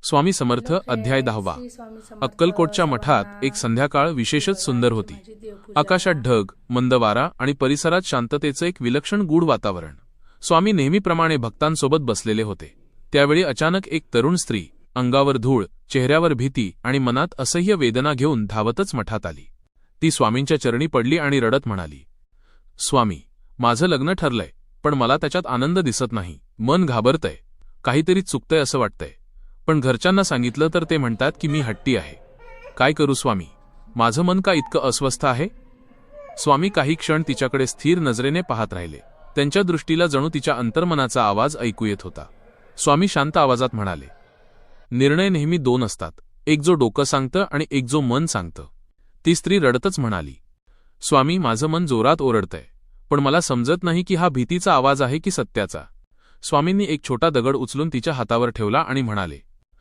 स्वामी समर्थ अध्याय 10. अक्कलकोटच्या मठात एक संध्याकाळ विशेषच सुंदर होती. आकाशात ढग, मंद वारा आणि परिसरात शांततेचं एक विलक्षण गूढ वातावरण. स्वामी नेहमीप्रमाणे भक्तांसोबत बसलेले होते. त्यावेळी अचानक एक तरुण स्त्री, अंगावर धूळ, चेहऱ्यावर भीती आणि मनात असह्य वेदना घेऊन धावतच मठात आली. ती स्वामींच्या चरणी पडली आणि रडत म्हणाली, स्वामी, माझं लग्न ठरलंय, पण मला त्याच्यात आनंद दिसत नाही. मन घाबरतंय, काहीतरी चुकतंय असं वाटतंय. पण घरच्यांना सांगितलं तर ते म्हणतात की मी हट्टी आहे. काय करू स्वामी? माझं मन का इतकं अस्वस्थ आहे? स्वामी काही क्षण तिच्याकडे स्थिर नजरेने पाहत राहिले. त्यांच्या दृष्टीला जणू तिच्या अंतर्मनाचा आवाज ऐकू येत होता. स्वामी शांत आवाजात म्हणाले, निर्णय नेहमी दोन असतात, एक जो डोकं सांगतं आणि एक जो मन सांगतं. ती स्त्री रडतच म्हणाली, स्वामी, माझं मन जोरात ओरडतंय, पण मला समजत नाही की हा भीतीचा आवाज आहे की सत्याचा. स्वामींनी एक छोटा दगड उचलून तिच्या हातावर ठेवला आणि म्हणाले,